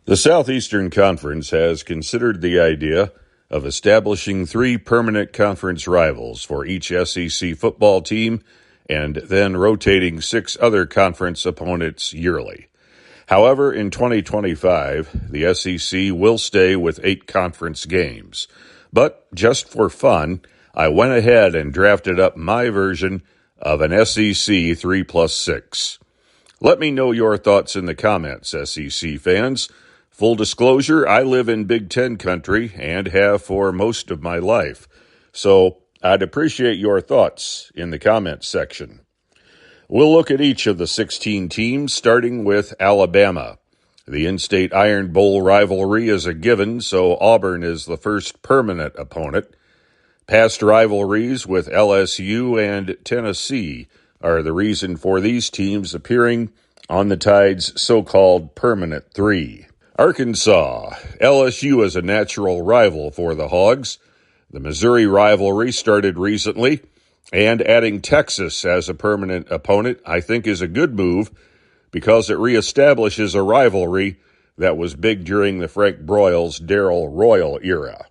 The Southeastern Conference has considered the idea of establishing 3 permanent conference rivals for each SEC football team and then rotating 6 other conference opponents yearly. However, in 2025, the SEC will stay with 8 conference games. But just for fun, I went ahead and drafted up my version of an SEC 3+6. Let me know your thoughts in the comments, SEC fans. Full disclosure, I live in Big Ten country and have for most of my life, so I'd appreciate your thoughts in the comments section. We'll look at each of the 16 teams, starting with Alabama. The in-state Iron Bowl rivalry is a given, so Auburn is the first permanent opponent. Past rivalries with LSU and Tennessee are the reason for these teams appearing on the Tide's so-called permanent 3. Arkansas. LSU is a natural rival for the Hogs. The Missouri rivalry started recently, and adding Texas as a permanent opponent I think is a good move because it reestablishes a rivalry that was big during the Frank Broyles Darrell Royal era.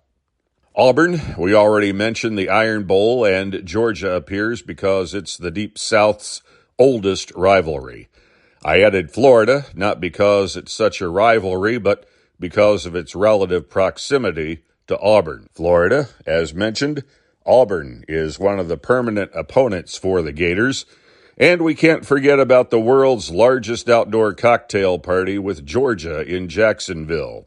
Auburn, we already mentioned the Iron Bowl, and Georgia appears because it's the Deep South's oldest rivalry. I added Florida, not because it's such a rivalry, but because of its relative proximity to Auburn. Florida, as mentioned, Auburn is one of the permanent opponents for the Gators, and we can't forget about the world's largest outdoor cocktail party with Georgia in Jacksonville.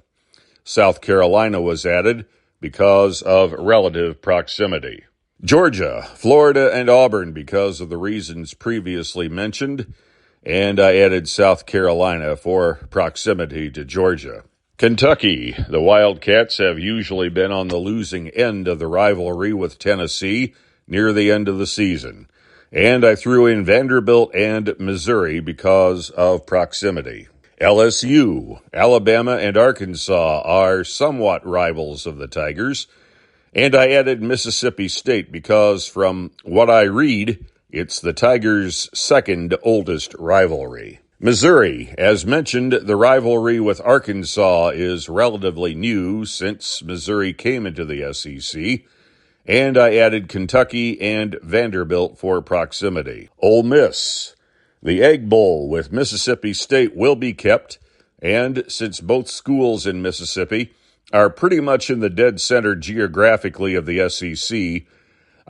South Carolina was added because of relative proximity. Georgia, Florida, and Auburn because of the reasons previously mentioned, and I added South Carolina for proximity to Georgia. Kentucky, the Wildcats have usually been on the losing end of the rivalry with Tennessee near the end of the season, and I threw in Vanderbilt and Missouri because of proximity. LSU, Alabama, and Arkansas are somewhat rivals of the Tigers, and I added Mississippi State because, from what I read, it's the Tigers' second oldest rivalry. Missouri, as mentioned, the rivalry with Arkansas is relatively new since Missouri came into the SEC, and I added Kentucky and Vanderbilt for proximity. Ole Miss, the Egg Bowl with Mississippi State will be kept, and since both schools in Mississippi are pretty much in the dead center geographically of the SEC,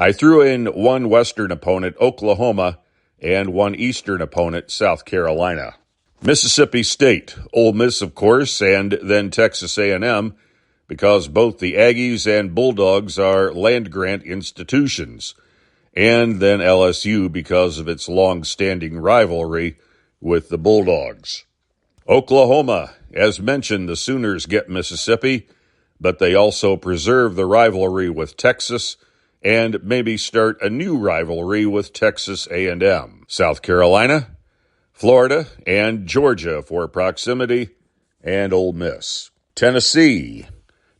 I threw in one Western opponent, Oklahoma, and one Eastern opponent, South Carolina. Mississippi State, Ole Miss, of course, and then Texas A&M, because both the Aggies and Bulldogs are land-grant institutions, and then LSU because of its long-standing rivalry with the Bulldogs. Oklahoma, as mentioned, the Sooners get Mississippi, but they also preserve the rivalry with Texas and maybe start a new rivalry with Texas A&M. South Carolina, Florida, and Georgia for proximity, and Ole Miss. Tennessee.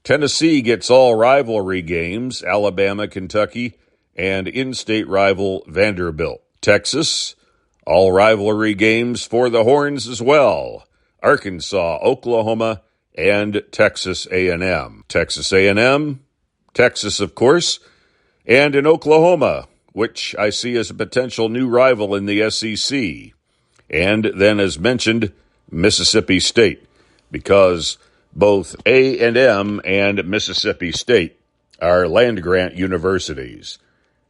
Tennessee gets all rivalry games, Alabama, Kentucky, and in-state rival Vanderbilt. Texas, all rivalry games for the Horns as well, Arkansas, Oklahoma, and Texas A&M. Texas A&M, Texas, of course, and in Oklahoma, which I see as a potential new rival in the SEC. And then, as mentioned, Mississippi State, because both A&M and Mississippi State are land-grant universities.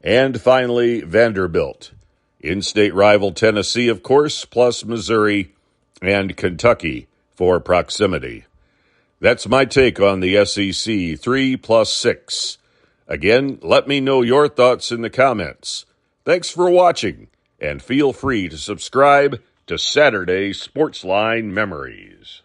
And finally, Vanderbilt, in-state rival Tennessee, of course, plus Missouri and Kentucky for proximity. That's my take on the SEC 3+6. Again, let me know your thoughts in the comments. Thanks for watching, and feel free to subscribe to Saturday Sportsline Memories.